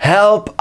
Help!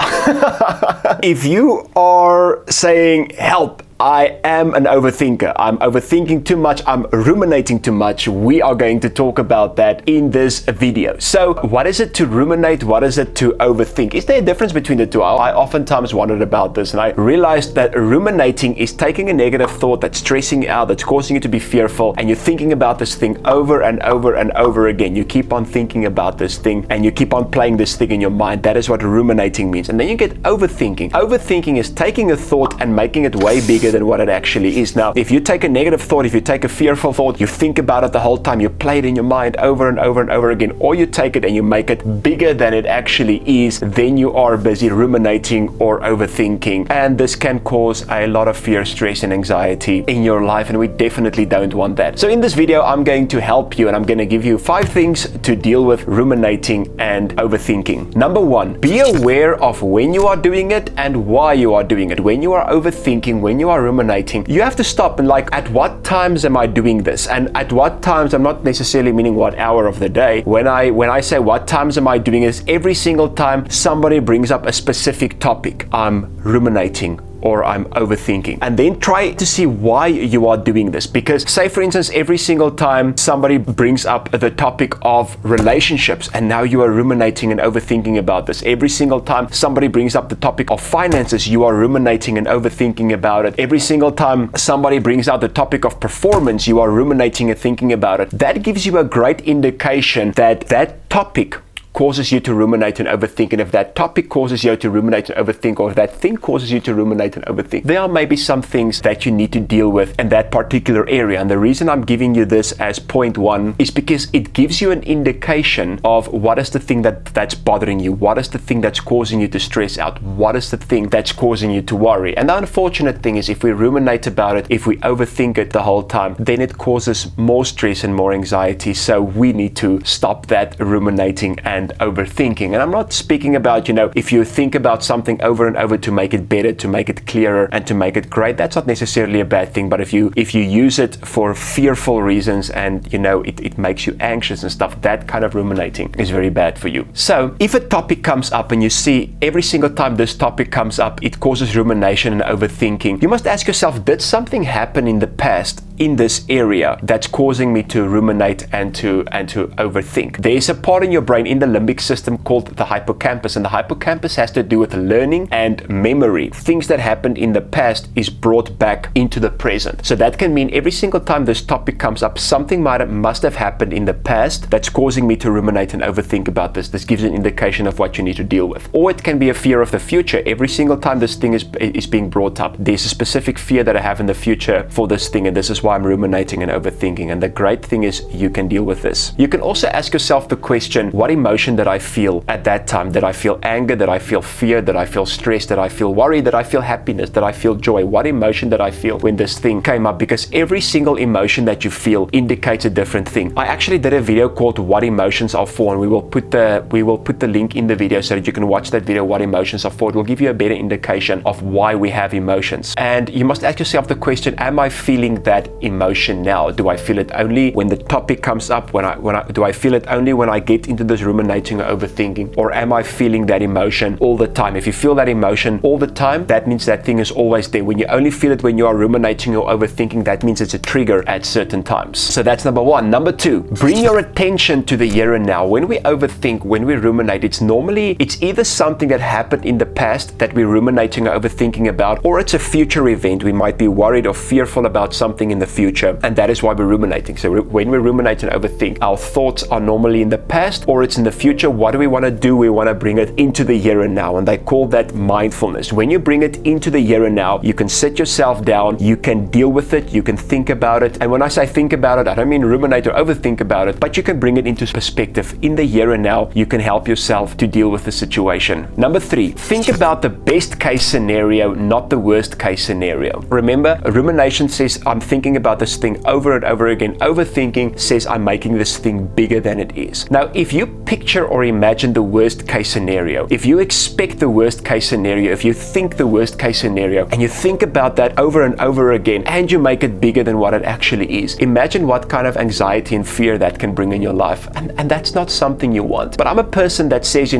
If you are saying help, I am an overthinker. I'm overthinking too much. I'm ruminating too much. We are going to talk about that in this video. So what is it to ruminate? What is it to overthink? Is there a difference between the two? I oftentimes wondered about this, and I realized that ruminating is taking a negative thought that's stressing you out, that's causing you to be fearful, and you're thinking about this thing over and over and over again. You keep on thinking about this thing and you keep on playing this thing in your mind. That is what ruminating means. And then you get overthinking. Overthinking is taking a thought and making it way bigger than what it actually is. Now, if you take a negative thought, if you take a fearful thought, you think about it the whole time, you play it in your mind over and over and over again, or you take it and you make it bigger than it actually is, then you are busy ruminating or overthinking. And this can cause a lot of fear, stress, and anxiety in your life, and we definitely don't want that. So in this video, I'm going to help you, and I'm going to give you 5 things to deal with ruminating and overthinking. Number 1, be aware of when you are doing it and why you are doing it. When you are overthinking, when you are ruminating, you have to stop and at what times am I doing this? And at what times, I'm not necessarily meaning what hour of the day. When I say what times am I doing this, every single time somebody brings up a specific topic, I'm ruminating or I'm overthinking. And then try to see why you are doing this. Because say for instance, every single time somebody brings up the topic of relationships and now you are ruminating and overthinking about this. Every single time somebody brings up the topic of finances, you are ruminating and overthinking about it. Every single time somebody brings out the topic of performance, you are ruminating and thinking about it. That gives you a great indication that that topic causes you to ruminate and overthink. And if that topic causes you to ruminate and overthink, or if that thing causes you to ruminate and overthink, there are maybe some things that you need to deal with in that particular area. And the reason I'm giving you this as point 1 is because it gives you an indication of what is the thing that's bothering you, what is the thing that's causing you to stress out, what is the thing that's causing you to worry. And the unfortunate thing is, if we ruminate about it, if we overthink it the whole time, then it causes more stress and more anxiety. So we need to stop that ruminating and overthinking. And I'm not speaking about, if you think about something over and over to make it better, to make it clearer, and to make it great, that's not necessarily a bad thing. But if you use it for fearful reasons and it makes you anxious and stuff, that kind of ruminating is very bad for you. So if a topic comes up and you see every single time this topic comes up, it causes rumination and overthinking, you must ask yourself, did something happen in the past in this area that's causing me to ruminate and to overthink? There's a part in your brain, in the limbic system, called the hippocampus, and the hippocampus has to do with learning and memory. Things that happened in the past is brought back into the present. So that can mean every single time this topic comes up, something must have happened in the past that's causing me to ruminate and overthink about this. This gives an indication of what you need to deal with. Or it can be a fear of the future. Every single time this thing is being brought up, there's a specific fear that I have in the future for this thing, and this is why I'm ruminating and overthinking. And the great thing is, you can deal with this. You can also ask yourself the question, what emotion did I feel at that time? Did I feel anger? Did I feel fear? Did I feel stress? Did I feel worry? Did I feel happiness? Did I feel joy? What emotion did I feel when this thing came up? Because every single emotion that you feel indicates a different thing. I actually did a video called What Emotions Are For, and we will put the link in the video so that you can watch that video, What Emotions Are For. It will give you a better indication of why we have emotions. And you must ask yourself the question, am I feeling that emotion now? Do I feel it only when the topic comes up? Do I feel it only when I get into this ruminating or overthinking? Or am I feeling that emotion all the time? If you feel that emotion all the time, that means that thing is always there. When you only feel it when you are ruminating or overthinking, that means it's a trigger at certain times. So that's number 1. Number 2, bring your attention to the here and now. When we overthink, when we ruminate, it's either something that happened in the past that we're ruminating or overthinking about, or it's a future event. We might be worried or fearful about something in the future, and that is why we're ruminating. So when we ruminate and overthink, our thoughts are normally in the past or it's in the future. What do we want to do? We want to bring it into the here and now, and they call that mindfulness. When you bring it into the here and now, you can sit yourself down, you can deal with it, you can think about it. And when I say think about it, I don't mean ruminate or overthink about it, but you can bring it into perspective. In the here and now, you can help yourself to deal with the situation. Number 3, think about the best case scenario, not the worst case scenario. Remember, rumination says I'm thinking thinking about this thing over and over again. Overthinking says I'm making this thing bigger than it is. Now, if you picture or imagine the worst case scenario, if you expect the worst case scenario, if you think the worst case scenario, and you think about that over and over again, and you make it bigger than what it actually is, imagine what kind of anxiety and fear that can bring in your life. And that's not something you want. But I'm a person that says, you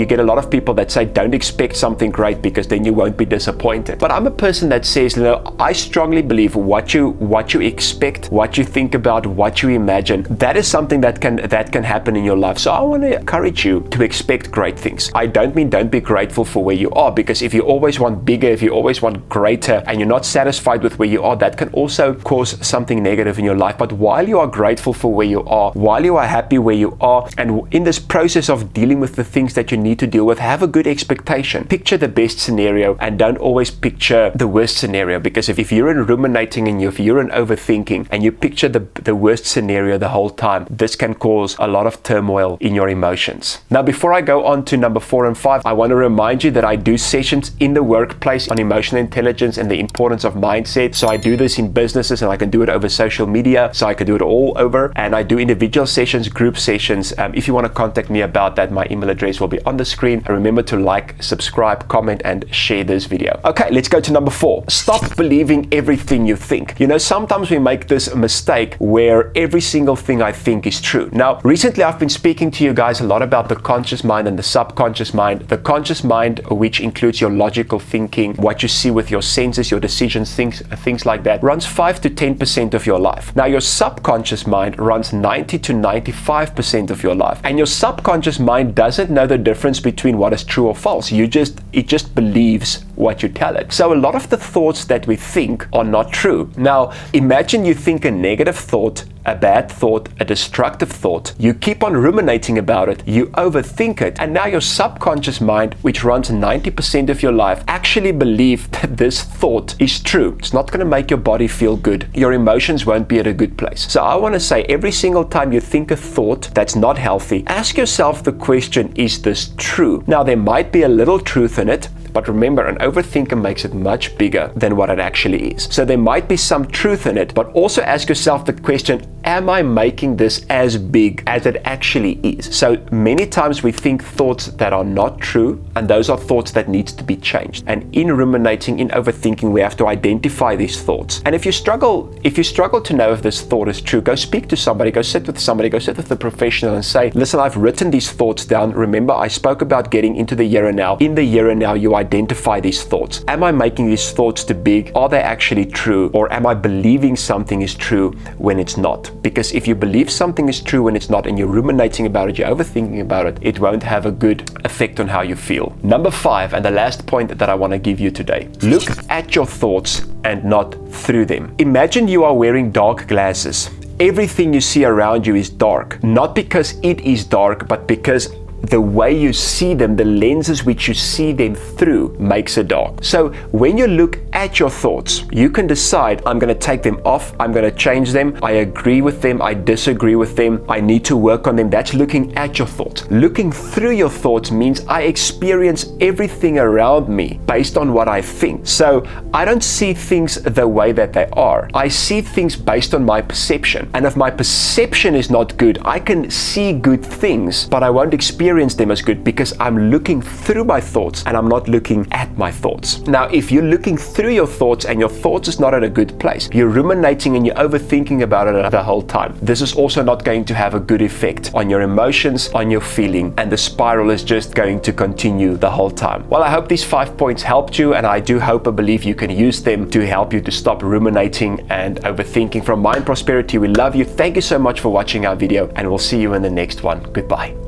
get a lot of people that say, don't expect something great because then you won't be disappointed. But I'm a person that says, I strongly believe what you expect, what you think about, what you imagine, that is something that can happen in your life. So I want to encourage you to expect great things. I don't mean don't be grateful for where you are, because if you always want bigger, if you always want greater, and you're not satisfied with where you are, that can also cause something negative in your life. But while you are grateful for where you are, while you are happy where you are, and in this process of dealing with the things that you need to deal with, have a good expectation. Picture the best scenario and don't always picture the worst scenario, because if you're in ruminating and if you're in overthinking and you picture the worst scenario the whole time, this can cause a lot of turmoil in your emotions. Now, before I go on to number 4 and 5, I want to remind you that I do sessions in the workplace on emotional intelligence and the importance of mindset. So I do this in businesses, and I can do it over social media, so I can do it all over. And I do individual sessions, group sessions. If you want to contact me about that, my email address will be on the screen. And remember to like, subscribe, comment, and share this video. Okay, let's go to number 4. Stop believing everything you think. Sometimes we make this mistake where every single thing I think is true. Now, recently I've been speaking to you guys a lot about the conscious mind and the subconscious mind. The conscious mind, which includes your logical thinking, what you see with your senses, your decisions, things like that, runs 5 to 10% of your life. Now, your subconscious mind runs 90 to 95% of your life. And your subconscious mind doesn't know the difference between what is true or false. It just believes what you tell it. So a lot of the thoughts that we think are not true. Now, imagine you think a negative thought, a bad thought, a destructive thought. You keep on ruminating about it, you overthink it, and now your subconscious mind, which runs 90% of your life, actually believe that this thought is true. It's not going to make your body feel good. Your emotions won't be at a good place. So I want to say, every single time you think a thought that's not healthy, ask yourself the question, is this true? Now, there might be a little truth in it, but remember, an overthinker makes it much bigger than what it actually is. So there might be some truth in it, but also ask yourself the question, am I making this as big as it actually is? So many times we think thoughts that are not true, and those are thoughts that needs to be changed. And in ruminating, in overthinking, we have to identify these thoughts. And if you struggle to know if this thought is true, go speak to somebody, go sit with somebody, go sit with a professional and say, listen, I've written these thoughts down. Remember, I spoke about getting into the here and now. In the here and now, you identify these thoughts. Am I making these thoughts too big? Are they actually true? Or am I believing something is true when it's not? Because if you believe something is true when it's not, and you're ruminating about it, you're overthinking about it, it won't have a good effect on how you feel. Number 5, and the last point that I want to give you today. Look at your thoughts and not through them. Imagine you are wearing dark glasses. Everything you see around you is dark. Not because it is dark, but because the way you see them, the lenses which you see them through, makes it dark. So when you look at your thoughts, you can decide, I'm going to take them off, I'm going to change them, I agree with them, I disagree with them, I need to work on them. That's looking at your thoughts. Looking through your thoughts means I experience everything around me based on what I think. So I don't see things the way that they are. I see things based on my perception. And if my perception is not good, I can see good things, but I won't experience them as good because I'm looking through my thoughts and I'm not looking at my thoughts. Now, if you're looking through your thoughts and your thoughts is not at a good place, you're ruminating and you're overthinking about it the whole time, this is also not going to have a good effect on your emotions, on your feeling, and the spiral is just going to continue the whole time. Well, I hope these 5 points helped you, and I do hope and believe you can use them to help you to stop ruminating and overthinking. From Mind Prosperity, we love you. Thank you so much for watching our video, and we'll see you in the next one. Goodbye.